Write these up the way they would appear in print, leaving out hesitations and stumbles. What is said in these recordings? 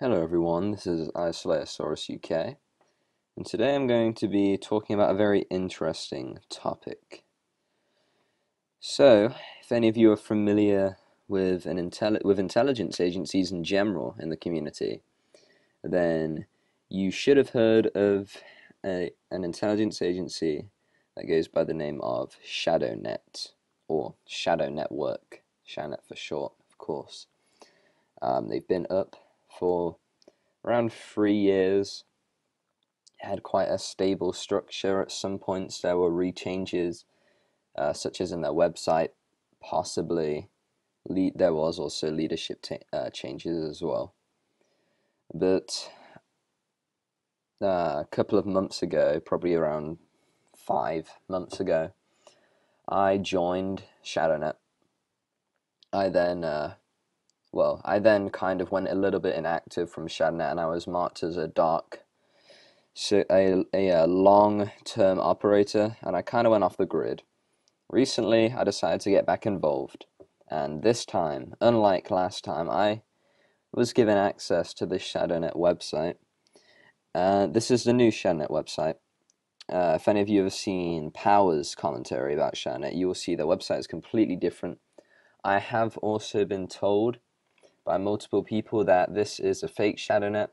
Hello everyone, this is IslayerUK, and today I'm going to be talking about a very interesting topic. So, if any of you are familiar with intelligence agencies in general in the community, then you should have heard of an intelligence agency that goes by the name of Shadownet, or Shadow Network, Shadownet for short, of course. They've been up for around 3 years. Had quite a stable structure. At some points there were rechanges, such as in their website. Possibly there was also leadership changes as well. But a couple of months ago, probably around 5 months ago, I joined Shadownet. I then I then kind of went a little bit inactive from Shadownet, and I was marked as a dark, so a long-term operator, and I kind of went off the grid. Recently, I decided to get back involved, and this time, unlike last time, I was given access to the Shadownet website. This is the new Shadownet website. If any of you have seen Power's commentary about Shadownet, you will see the website is completely different. I have also been told by multiple people that this is a fake Shadownet.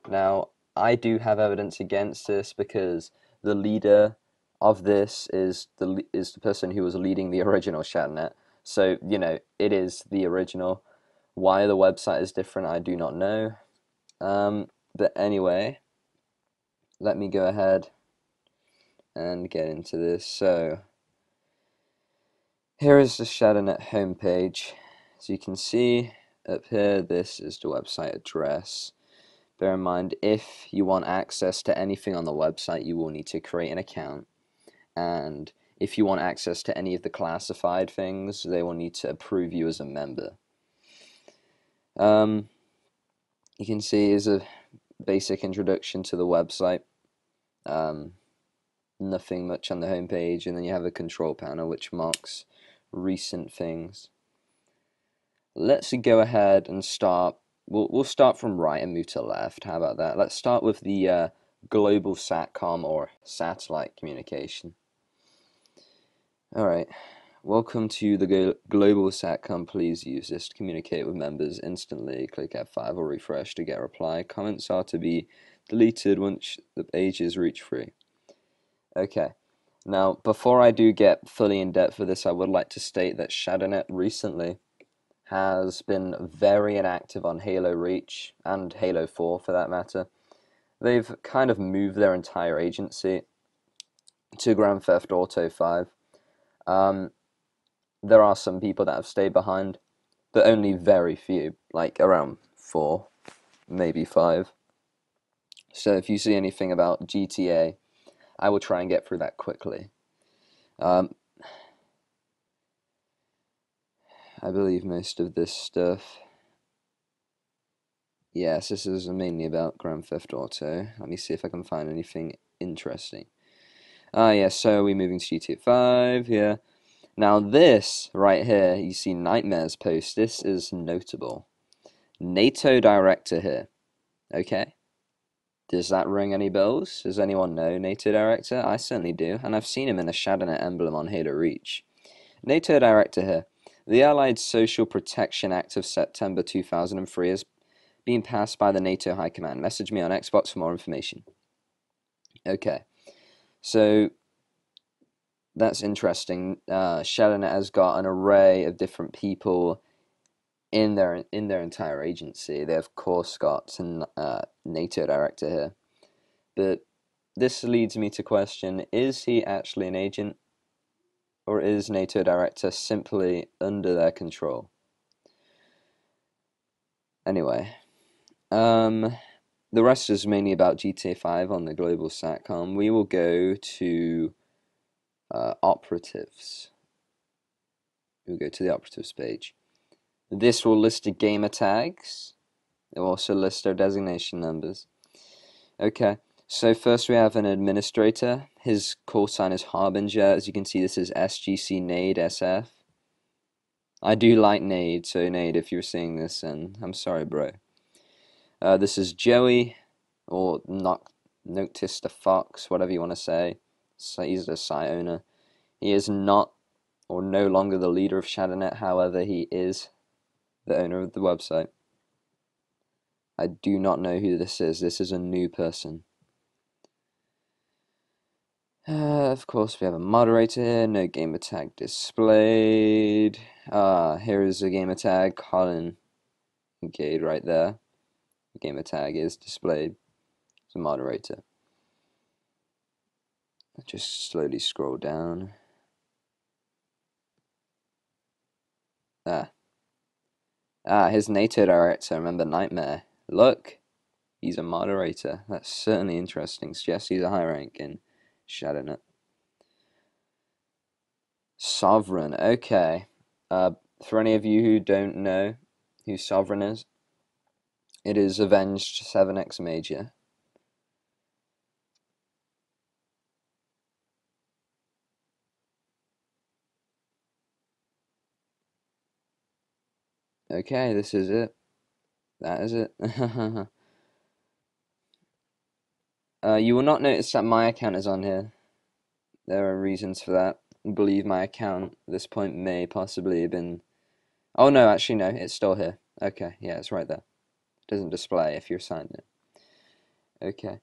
Now, I do have evidence against this because the leader of this is the person who was leading the original Shadownet. So, it is the original. Why the website is different, I do not know. But anyway, let me go ahead and get into this. So, here is the Shadownet homepage. As you can see up here, this is the website address. Bear in mind, if you want access to anything on the website, you will need to create an account. And if you want access to any of the classified things, they will need to approve you as a member. You can see is a basic introduction to the website. Nothing much on the homepage, and then you have a control panel which marks recent things. Let's go ahead and start. We'll start from right and move to left. How about that? Let's start with the global SATCOM, or satellite communication. Alright, welcome to the global SATCOM. Please use this to communicate with members instantly. Click F5 or refresh to get a reply. Comments are to be deleted once the pages reach free. Okay, now before I do get fully in depth with this, I would like to state that Shadownet recently has been very inactive on Halo Reach and Halo 4 for that matter. They've kind of moved their entire agency to Grand Theft Auto 5. There are some people that have stayed behind, but only very few, like around 4, maybe 5. So if you see anything about GTA, I will try and get through that quickly. I believe most of this stuff. Yes, this is mainly about Grand Theft Auto. Let me see if I can find anything interesting. Yes, so we're moving to GTA 5 here. Now this right here, you see Nightmare's post. This is notable. NATO Director here. Okay. Does that ring any bells? Does anyone know NATO Director? I certainly do, and I've seen him in a Shadownet emblem on Halo Reach. NATO Director here. The Allied Social Protection Act of September 2003 is being passed by the NATO High Command. Message me on Xbox for more information. Okay, so that's interesting. Shadownet has got an array of different people in their entire agency. They of course got a NATO Director here, but this leads me to question: is he actually an agent, or is NATO Director simply under their control? Anyway, the rest is mainly about GTA 5 on the global SATCOM. We will go to Operatives. We'll go to the Operatives page. This will list the gamer tags. It will also list our designation numbers. Okay, so first we have an administrator. His call sign is Harbinger. As you can see, this is SGC Nade SF. I do like Nade, so Nade, if you're seeing this, and I'm sorry, bro. This is Joey, or Noctis the Fox, whatever you want to say. So he's the site owner. He is not, or no longer, the leader of Shadownet. However, he is the owner of the website. I do not know who this is. This is a new person. Of course, we have a moderator here. No gamer tag displayed. Here is a gamer tag. Colin Gade right there. The gamer tag is displayed. It's a moderator. I'll just slowly scroll down. His NATO director, remember Nightmare. Look, he's a moderator. That's certainly interesting. Suggests he's a high rank in Shadownet. Sovereign, okay. For any of you who don't know who Sovereign is, it is Avenged 7X Major. Okay, this is it. That is it. You will not notice that my account is on here. There are reasons for that. I believe my account at this point may possibly have been... Oh no, actually no, it's still here. Okay, yeah, it's right there. It doesn't display if you're signed in. Okay.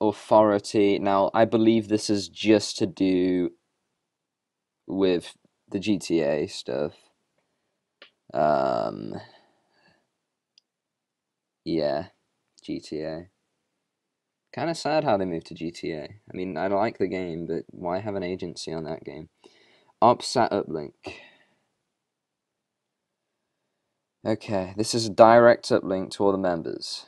Authority. Now, I believe this is just to do with the GTA stuff. Yeah, GTA. Kind of sad how they moved to GTA. I mean, I like the game, but why have an agency on that game? Opsat uplink. Okay, this is a direct uplink to all the members.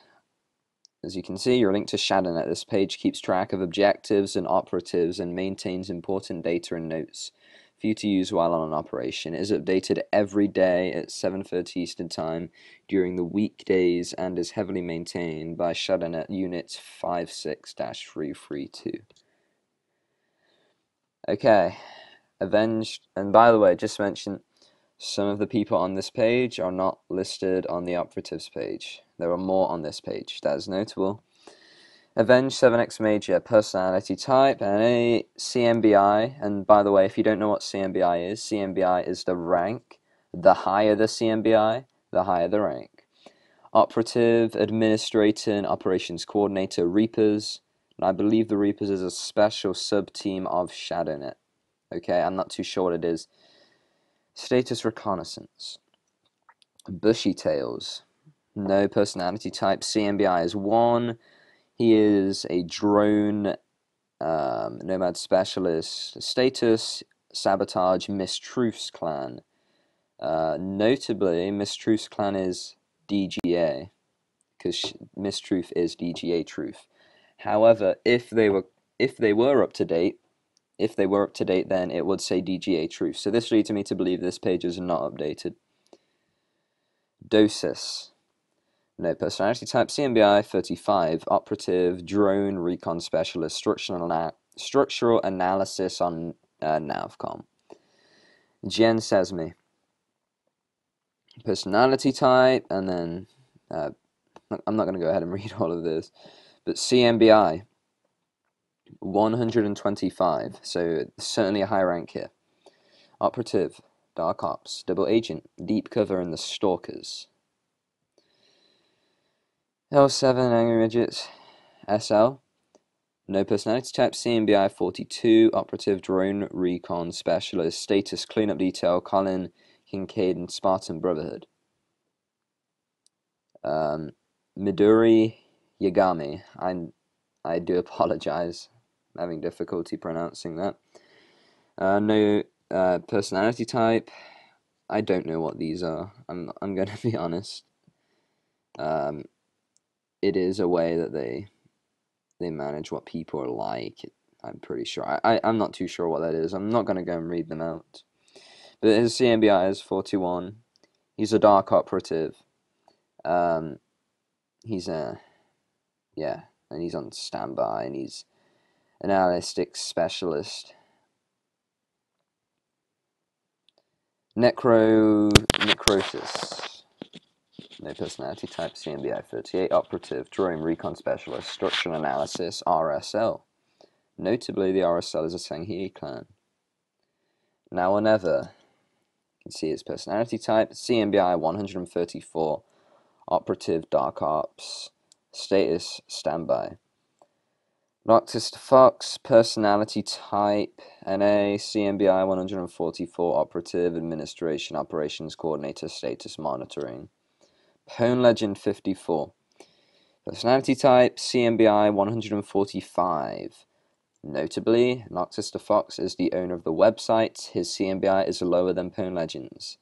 As you can see, you're linked to Shadownet. This page keeps track of objectives and operatives and maintains important data and notes for you to use while on an operation. It is updated every day at 7:30 Eastern Time during the weekdays and is heavily maintained by Shadownet Unit 56-332. Okay, Avenged, and by the way, just mention, some of the people on this page are not listed on the operatives page. There are more on this page. That is notable. Avenged 7X Major, personality type, and a CMBI. And by the way, if you don't know what CMBI is the rank. The higher the CMBI, the higher the rank. Operative, Administrator, and Operations Coordinator, Reapers. And I believe the Reapers is a special sub-team of Shadownet. Okay, I'm not too sure what it is. Status Reconnaissance. Bushy Tails. No personality type. CMBI is 1. He is a drone nomad specialist. Status Sabotage Mistruth's clan. Notably, Mistruth's clan is DGA, because Mistruth is DGA Truth. However, if they were up to date, then it would say DGA Truth. So this leads me to believe this page is not updated. Dosis. No personality type. CMBI 35. Operative, drone, recon specialist, structural analysis on Navcom. Jen Sesme. Personality type, and then I'm not going to go ahead and read all of this, but CMBI 125. So certainly a high rank here. Operative, Dark Ops, Double Agent, Deep Cover, and the Stalkers. L7, Angry Midgets, SL. No personality type. CMBI 42. Operative, Drone, Recon, Specialist, Status, Cleanup Detail, Colin, Kincaid, and Spartan Brotherhood. Midori Yagami. I do apologize. I'm having difficulty pronouncing that. No personality type. I don't know what these are. I'm going to be honest. It is a way that they manage what people are like. I'm pretty sure. I'm not too sure what that is. I'm not going to go and read them out. But his CMBI is 41. He's a dark operative. He's and he's on standby, and he's an analytics specialist. Necrosis. No personality type. CMBI 38. Operative. Drone Recon Specialist. Structural Analysis. RSL. Notably, the RSL is a Sangheili clan. Now or never. You can see its personality type. CMBI 134. Operative. Dark Ops. Status. Standby. Noctis Fox, personality type, NA, CMBI 144, Operative, Administration, Operations Coordinator, Status Monitoring. Pwn Legend 54, personality type, CMBI 145. Notably, Noctis Fox is the owner of the website. His CMBI is lower than Pwn Legend's.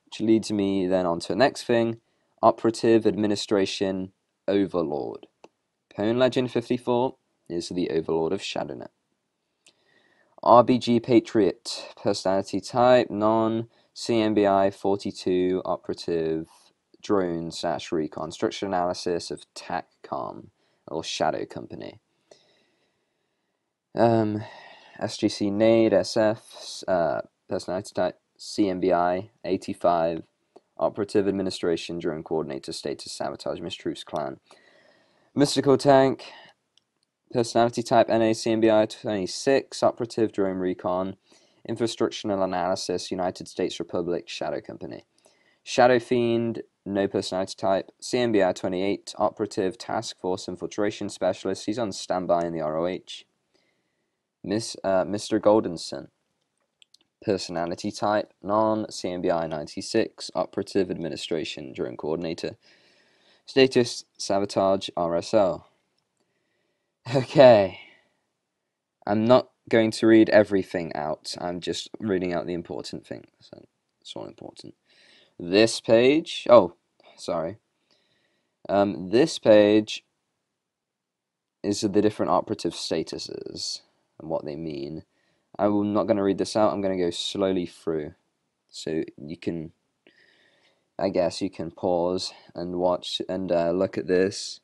Which leads me then on to the next thing, Operative, Administration, Overlord. Pwn Legend 54 is the Overlord of Shadownet. RBG Patriot, personality type, non, CMBI 42, Operative, Drone / Recon, Structural Analysis of TACCOM, or Shadow Company. SGC Nade, SF, personality type, CMBI 85, Operative, Administration, Drone Coordinator, Status, Sabotage, Mistruth's Clan. Mystical Tank, personality type, NA, CMBI 26, Operative, Drone Recon, Infrastructural Analysis, United States Republic, Shadow Company. Shadow Fiend, no personality type, CMBI 28, Operative, Task Force Infiltration Specialist, he's on standby in the ROH. Mr. Goldenson, personality type, non, CMBI 96, Operative, Administration, Drone Coordinator. Status, Sabotage, RSL. Okay, I'm not going to read everything out, I'm just reading out the important things, so it's all important. This page, this page is the different operative statuses and what they mean. I'm not going to read this out, I'm going to go slowly through, so you can, I guess you can pause and watch and look at this.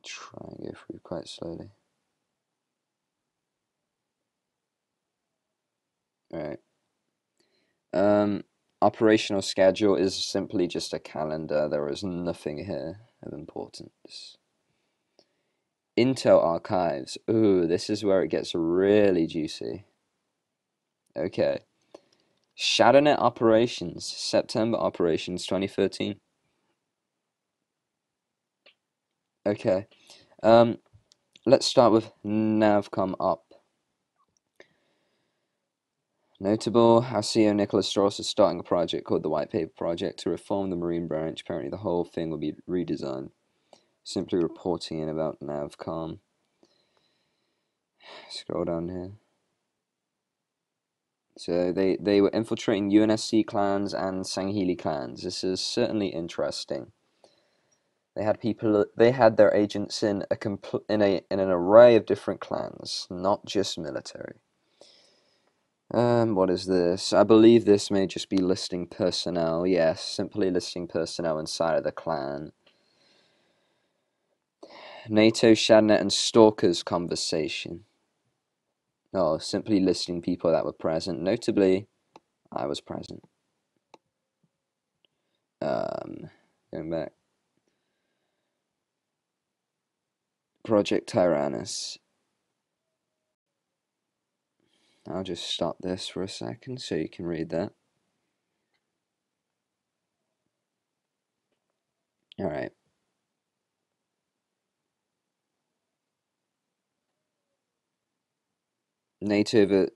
Try and go through quite slowly. Alright. Operational schedule is simply just a calendar. There is nothing here of importance. Intel archives. Ooh, this is where it gets really juicy. Okay. Shadownet operations. September operations 2013. Okay. Let's start with Navcom Op. Notable, our CEO Nicholas Strauss is starting a project called the White Paper Project to reform the Marine branch. Apparently the whole thing will be redesigned. Simply reporting in about Navcom. Scroll down here. So they were infiltrating UNSC clans and Sangheili clans. This is certainly interesting. They had people. They had their agents in an array of different clans, not just military. What is this? I believe this may just be listing personnel. Yes, simply listing personnel inside of the clan. NATO, Shadownet, and Stalker's conversation. Oh, simply listing people that were present. Notably, I was present. Going back. Project Tyrannus. I'll just stop this for a second so you can read that. Alright. NATO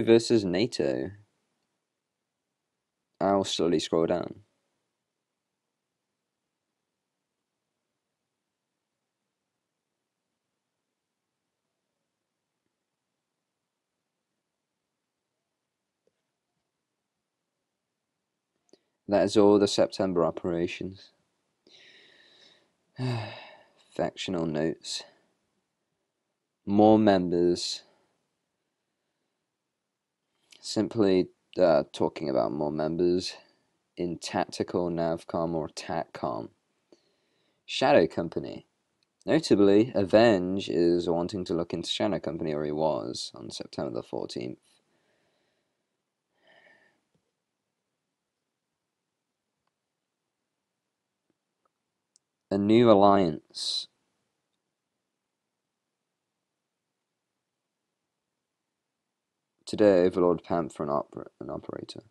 versus NATO. I'll slowly scroll down. That is all the September operations. Factional notes. More members. Simply talking about more members in Tactical Navcom or TACCOM. Shadow Company. Notably, Avenge is wanting to look into Shadow Company, or he was, on September the 14th. A new alliance. Today, Overlord Panther an operator.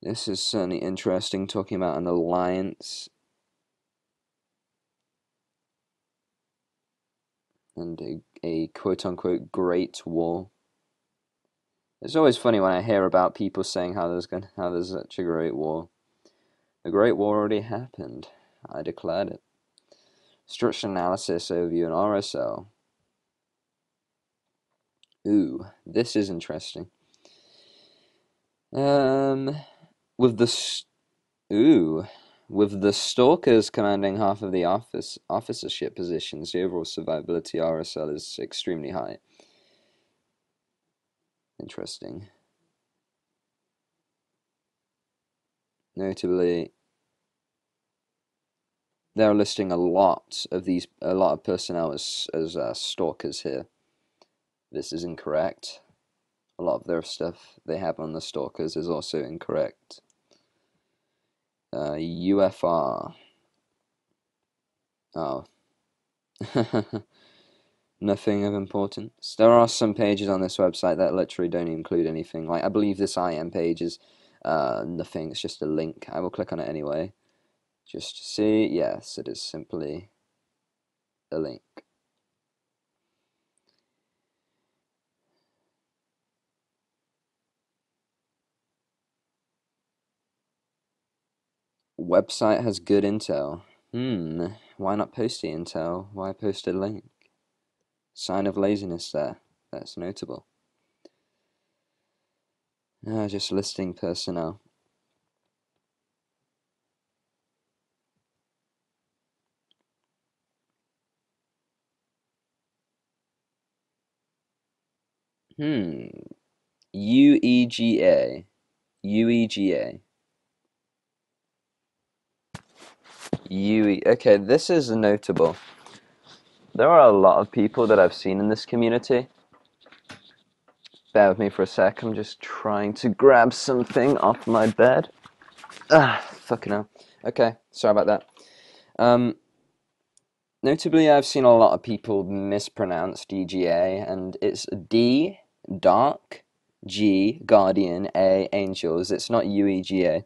This is certainly interesting, talking about an alliance and a quote-unquote great war. It's always funny when I hear about people saying how there's such a great war. The great war already happened. I declared it. Structure analysis overview and RSL. Ooh, this is interesting. With the Stalkers commanding half of the officership positions, the overall survivability RSL is extremely high. Interesting. Notably, they're listing a lot of personnel as stalkers here. This is incorrect. A lot of their stuff they have on the stalkers is also incorrect. UFR. Oh. Nothing of importance. There are some pages on this website that literally don't include anything. Like, I believe this IM page is nothing, it's just a link. I will click on it anyway, just to see. Yes, it is simply a link. Website has good intel. Why not post the intel? Why post a link? Sign of laziness there. That's notable. Just listing personnel. UEGA. UEGA. Okay, this is notable. There are a lot of people that I've seen in this community. Bear with me for a sec, I'm just trying to grab something off my bed. Fucking hell. Okay, sorry about that. Notably, I've seen a lot of people mispronounce DGA, and it's D, Dark, G, Guardian, A, Angels. It's not UEGA.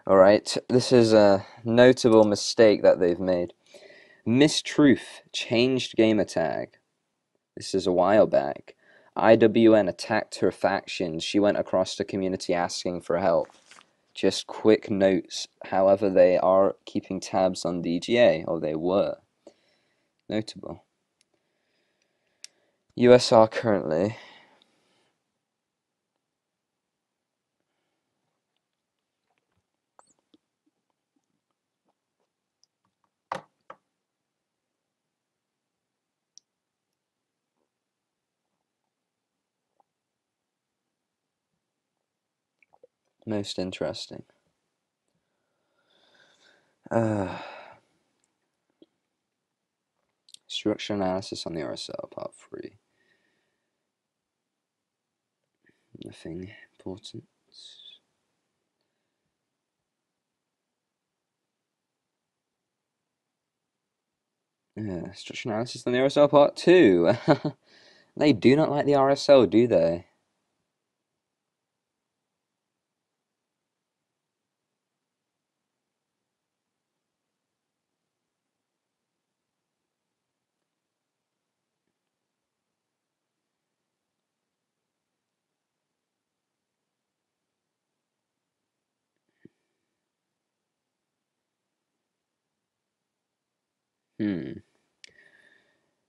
Alright, this is a notable mistake that they've made. Mistruth changed gamer tag. This is a while back. IWN attacked her faction. She went across the community asking for help. Just quick notes. However, they are keeping tabs on DGA, or they were. Notable. USR currently. Most interesting. Structure analysis on the RSL, part 3. Nothing important. Structure analysis on the RSL, part 2. They do not like the RSL, do they?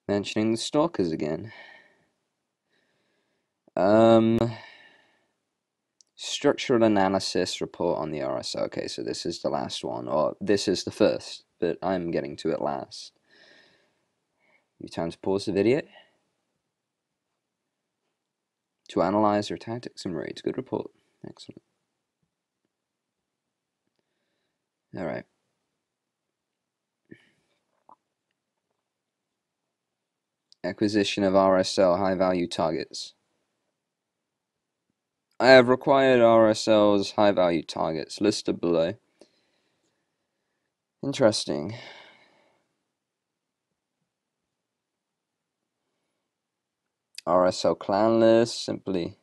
Mentioning the Stalkers again. Structural analysis report on the RSL. Okay, so this is the last one, or this is the first, but I'm getting to it last. You time to pause the video to analyze their tactics and raids. Good report. Excellent. Alright. Acquisition of RSL high-value targets. I have required RSL's high-value targets listed below. Interesting. RSL clan list, simply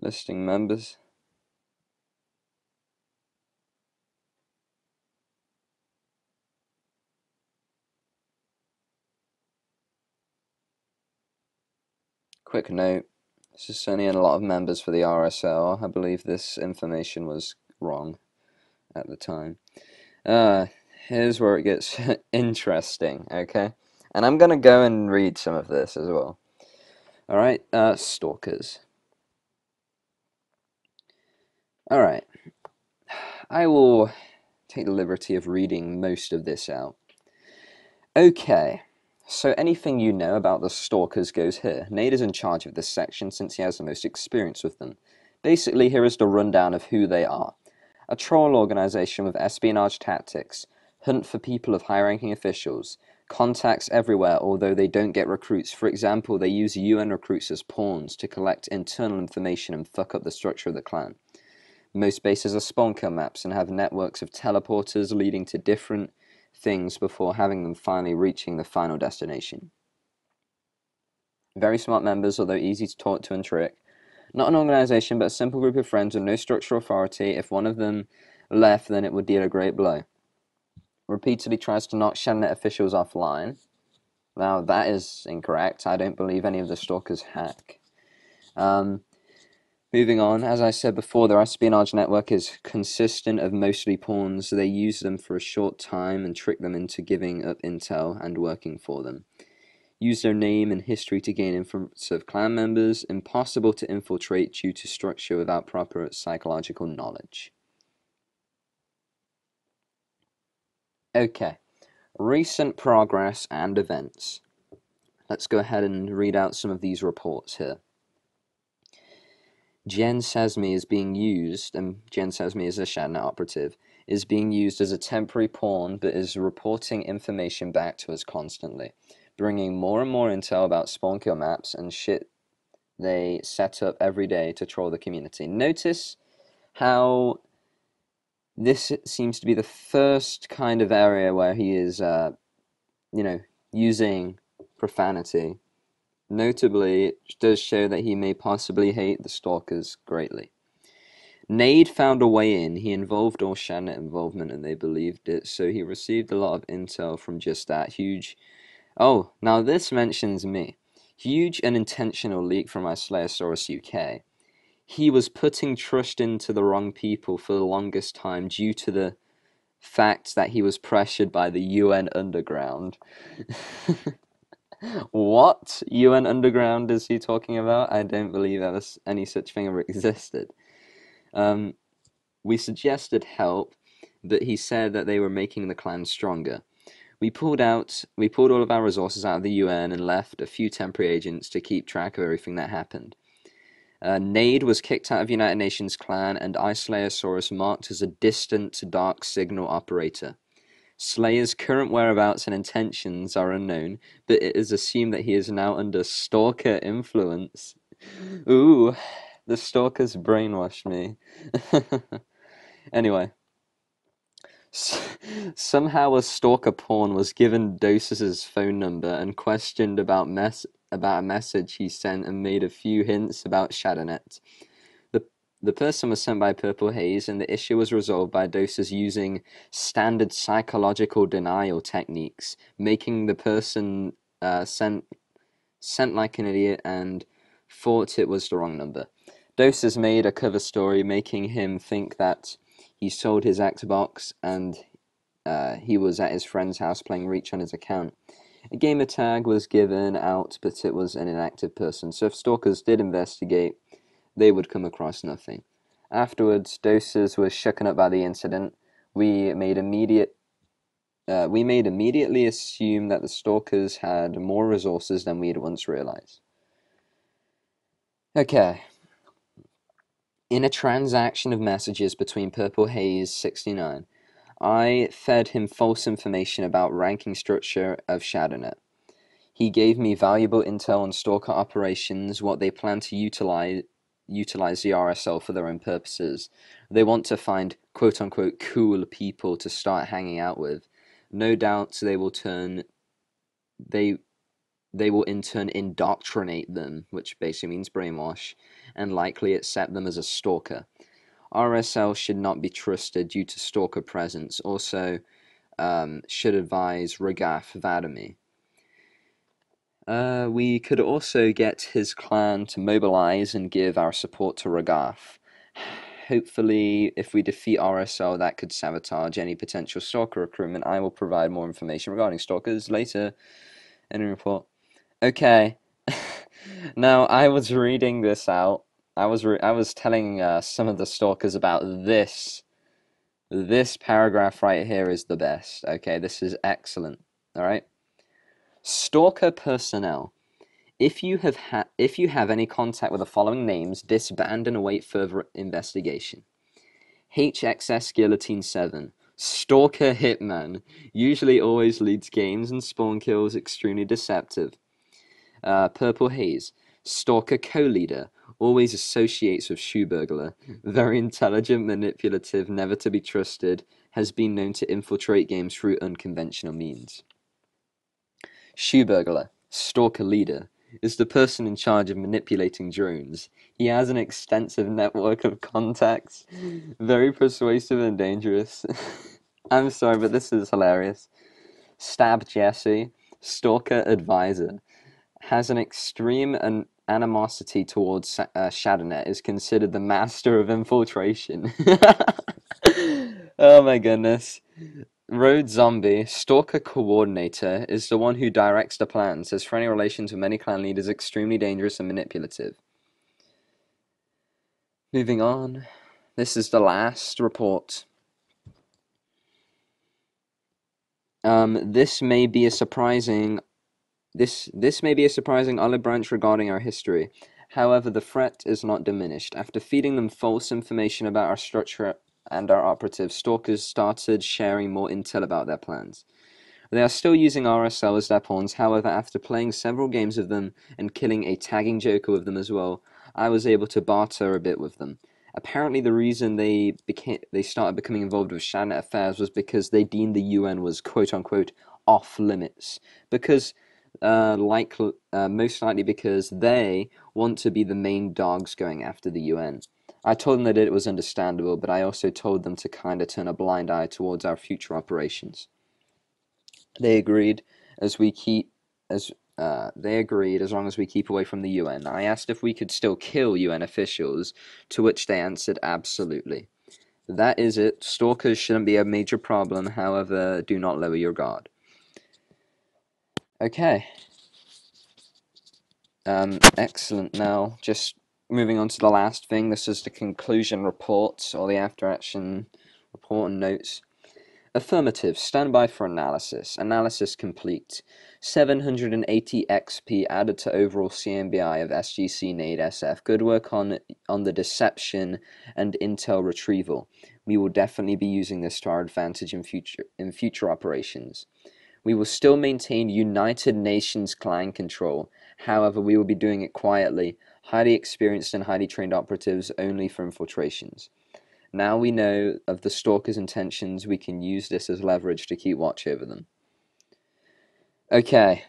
listing members. Quick note, this is only a lot of members for the RSL. I believe this information was wrong at the time. Here's where it gets interesting, okay? And I'm gonna go and read some of this as well. Alright, Stalkers. Alright, I will take the liberty of reading most of this out. Okay, so anything you know about the Stalkers goes here. Nate is in charge of this section since he has the most experience with them. Basically, here is the rundown of who they are. A troll organization with espionage tactics, hunt for people of high-ranking officials, contacts everywhere although they don't get recruits. For example, they use UN recruits as pawns to collect internal information and fuck up the structure of the clan. Most bases are spawn kill maps and have networks of teleporters leading to different things before having them finally reaching the final destination. Very smart members, although easy to talk to and trick. Not an organization, but a simple group of friends with no structural authority. If one of them left, then it would deal a great blow. Repeatedly tries to knock Shadownet officials offline. Now, that is incorrect. I don't believe any of the Stalkers hack. Moving on, as I said before, their espionage network is consistent of mostly pawns. They use them for a short time and trick them into giving up intel and working for them. Use their name and history to gain influence of clan members. Impossible to infiltrate due to structure without proper psychological knowledge. Okay, recent progress and events. Let's go ahead and read out some of these reports here. Jen Sesme is being used, and Jen Sesme is a Shadownet operative, is being used as a temporary pawn but is reporting information back to us constantly, bringing more and more intel about spawn kill maps and shit they set up every day to troll the community. Notice how this seems to be the first kind of area where he is, using profanity. Notably, it does show that he may possibly hate the Stalkers greatly. Nade found a way in. He involved all Shadownet involvement and they believed it, so he received a lot of intel from just that huge... Oh, now this mentions me. Huge and intentional leak from IslayerUK. He was putting trust into the wrong people for the longest time due to the fact that he was pressured by the UN Underground. What UN Underground is he talking about? I don't believe any such thing ever existed. We suggested help, but he said that they were making the clan stronger. We pulled all of our resources out of the UN and left a few temporary agents to keep track of everything that happened. Nade was kicked out of United Nations clan and Islayer marked as a distant dark signal operator. Slayer's current whereabouts and intentions are unknown, but it is assumed that he is now under Stalker influence. Ooh, the Stalkers brainwashed me. Anyway, somehow a Stalker pawn was given Dosis's phone number and questioned about a message he sent and made a few hints about Shadownet. The person was sent by Purple Haze, and the issue was resolved by Dosis using standard psychological denial techniques, making the person sent like an idiot and thought it was the wrong number. Dosis made a cover story making him think that he sold his Xbox and he was at his friend's house playing Reach on his account. A gamer tag was given out, but it was an inactive person, so if stalkers did investigate, they would come across nothing. Afterwards, Doses was shooken up by the incident. We made immediately assume that the stalkers had more resources than we had once realized. Okay. In a transaction of messages between Purple Haze 69, I fed him false information about ranking structure of Shadownet. He gave me valuable intel on Stalker operations, what they plan to utilize the RSL for their own purposes. They want to find quote-unquote cool people to start hanging out with. No doubt they they will in turn indoctrinate them, which basically means brainwash, and likely accept them as a stalker. RSL should not be trusted due to stalker presence. Also, should advise Ragaf Vadami. We could also get his clan to mobilize and give our support to Ragaf. Hopefully, if we defeat RSL, that could sabotage any potential Stalker recruitment. I will provide more information regarding Stalkers later in a report. Okay. Now, I was reading this out. I was telling some of the Stalkers about this. This paragraph right here is the best. Okay, this is excellent. All right. Stalker personnel. If you have any contact with the following names, disband and await further investigation. HXS Guillotine 7. Stalker Hitman. Usually always leads games and spawn kills, extremely deceptive. Purple Haze. Stalker co-leader. Always associates with Shoe Burglar. Very intelligent, manipulative, never to be trusted. Has been known to infiltrate games through unconventional means. Shoe Burglar. Stalker leader. Is the person in charge of manipulating drones. He has an extensive network of contacts. Very persuasive and dangerous. I'm sorry, but this is hilarious. Stab Jesse. Stalker advisor. Has an extreme animosity towards Shadownet, is considered the master of infiltration. Oh my goodness. Road Zombie, Stalker Coordinator, is the one who directs the plans, has friendly relations with many clan leaders, extremely dangerous and manipulative. Moving on. This is the last report. This may be a surprising olive branch regarding our history. However, the threat is not diminished. After feeding them false information about our structure and our operatives, Stalkers started sharing more intel about their plans. They are still using RSL as their pawns. However, after playing several games with them and killing a tagging joker with them as well, I was able to barter a bit with them. Apparently, the reason they started becoming involved with Shadownet affairs was because they deemed the UN was quote unquote off limits. Because most likely because they want to be the main dogs going after the UN. I told them that it was understandable, but I also told them to kind of turn a blind eye towards our future operations. They agreed as long as we keep away from the UN. I asked if we could still kill UN officials, to which they answered absolutely. That is it. Stalkers shouldn't be a major problem, however, do not lower your guard. Okay. Excellent. Now, just moving on to the last thing. This is the conclusion report, or the after-action report and notes. Affirmative. Stand by for analysis. Analysis complete. 780 XP added to overall CMBI of SGC NAID SF. Good work on the deception and intel retrieval. We will definitely be using this to our advantage in future operations. We will still maintain United Nations clan control. However, we will be doing it quietly. Highly experienced and highly trained operatives only for infiltrations. Now we know of the Stalker's intentions, we can use this as leverage to keep watch over them. Okay.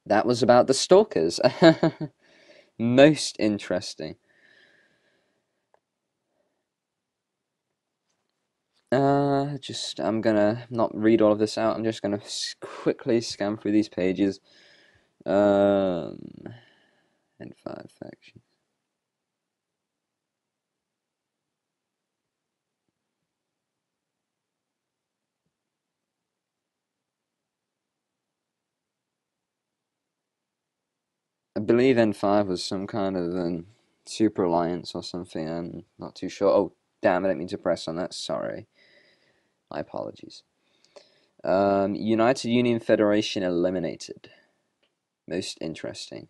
That was about the Stalkers. Most interesting. I'm gonna not read all of this out. I'm just gonna quickly scan through these pages. And 5 factions. I believe N5 was some kind of super alliance or something. I'm not too sure. Oh, damn! I didn't mean to press on that. Sorry. My apologies. United Union Federation eliminated. Most interesting.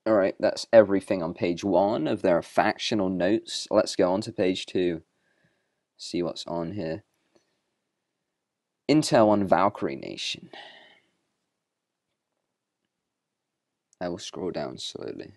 Alright, that's everything on page 1 of their factional notes. Let's go on to page 2. see what's on here. Intel on Valkyrie Nation. I will scroll down slowly.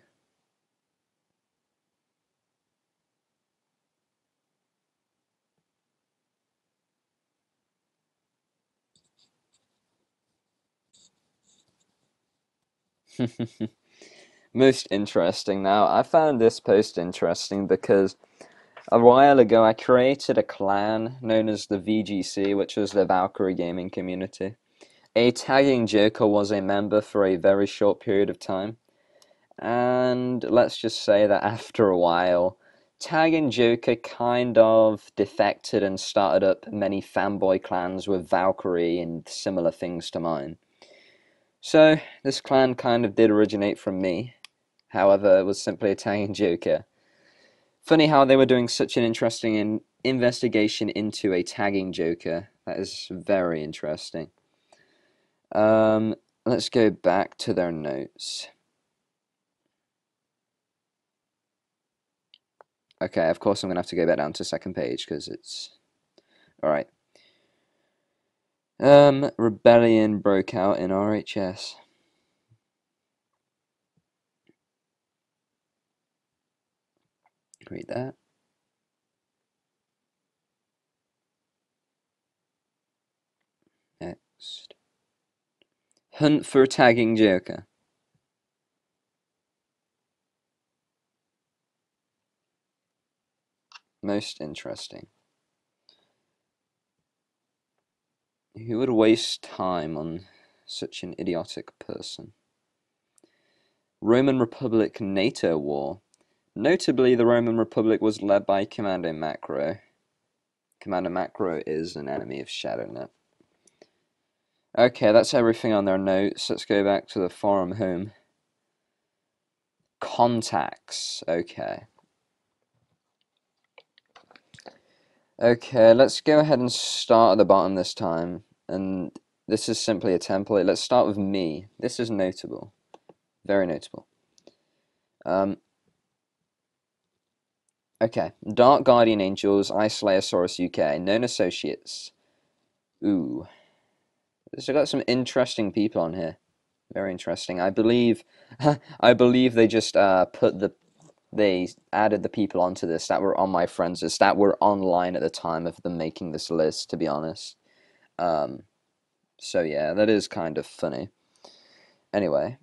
Most interesting now. I found this post interesting because a while ago I created a clan known as the VGC, which was the Valkyrie gaming community. A tagging joker was a member for a very short period of time. And let's just say that after a while, tagging joker kind of defected and started up many fanboy clans with Valkyrie and similar things to mine. So, this clan kind of did originate from me. However, it was simply a tagging joker. Funny how they were doing such an interesting investigation into a tagging joker. That is very interesting. Let's go back to their notes. Okay, of course I'm going to have to go back down to second page because it's... Alright. Rebellion broke out in RHS. Read that. Next. Hunt for tagging joker. Most interesting. Who would waste time on such an idiotic person? Roman Republic NATO war. Notably, the Roman Republic was led by Commander Macro. Commander Macro is an enemy of Shadownet. Okay, that's everything on their notes. Let's go back to the forum home. Contacts. Okay. Okay, let's go ahead and start at the bottom this time. And this is simply a template. Let's start with me. This is notable. Very notable. Okay. Dark Guardian Angels, IslayerUK, known associates. Ooh. So I've got some interesting people on here. Very interesting. I believe they just they added the people onto this that were on my friends list that were online at the time of them making this list, to be honest. So yeah, that is kind of funny. Anyway,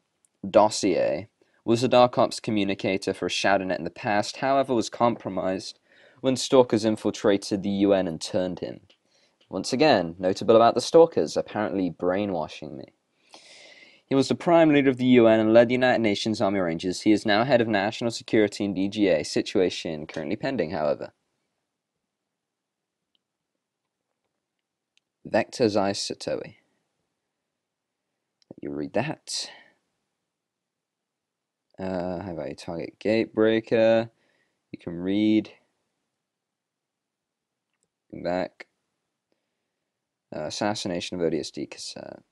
Dossier was a Dark Ops communicator for Shadownet in the past, however was compromised when Stalkers infiltrated the UN and turned him. Once again, notable about the Stalkers, apparently brainwashing me. He was the prime leader of the UN and led the United Nations Army Rangers. He is now head of national security in DGA. Situation currently pending, however. Vector Zai Satoe. You read that. High value target gatebreaker. You can read. Back. Assassination of ODSD cassette.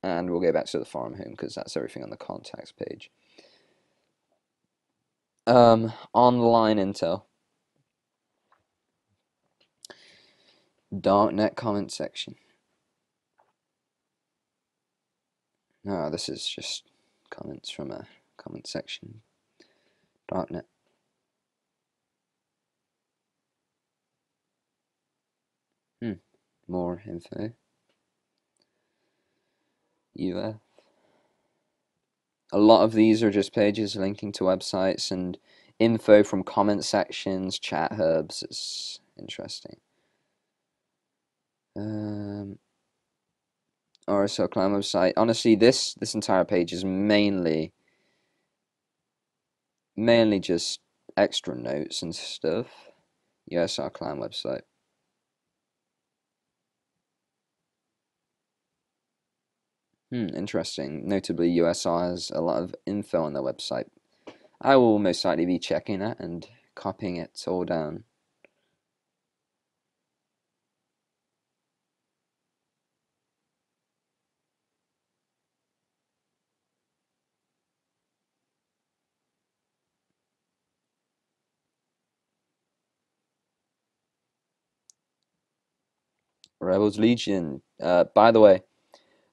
And we'll go back to the forum home because that's everything on the contacts page. Online intel. Darknet comment section. No, this is just comments from a comment section. Darknet. More info. UF. A lot of these are just pages linking to websites and info from comment sections, chat hubs. It's interesting. RSL clan website. Honestly, this entire page is mainly just extra notes and stuff. USR clan website. Interesting. Notably, USR has a lot of info on their website. I will most likely be checking that and copying it all down. Rebels Legion. By the way,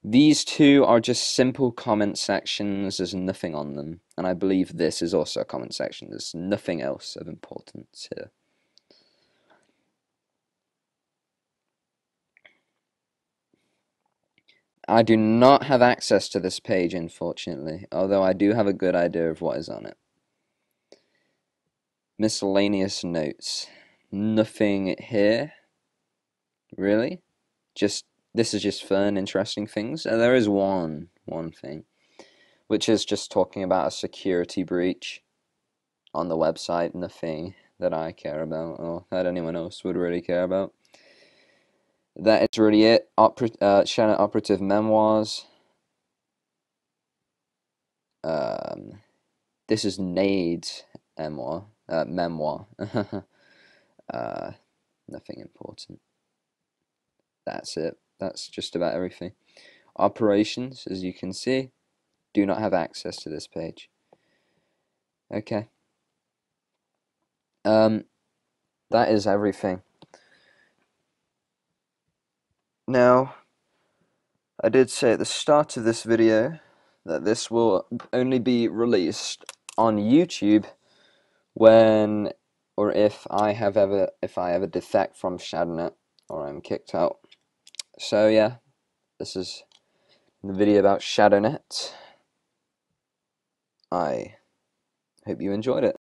these two are just simple comment sections. There's nothing on them. And I believe this is also a comment section. There's nothing else of importance here. I do not have access to this page, unfortunately, although I do have a good idea of what is on it. Miscellaneous notes. Nothing here, really. This is just fun, interesting things. There is one thing, which is just talking about a security breach on the website. Nothing that I care about, or that anyone else would really care about. That is really it. Shadownet Operative Memoirs. This is Nade's memoir. Nothing important. That's it. That's just about everything. Operations, as you can see, do not have access to this page. Okay. That is everything. Now, I did say at the start of this video that this will only be released on YouTube when or if I ever defect from Shadownet or I'm kicked out. So yeah, this is the video about Shadownet. I hope you enjoyed it.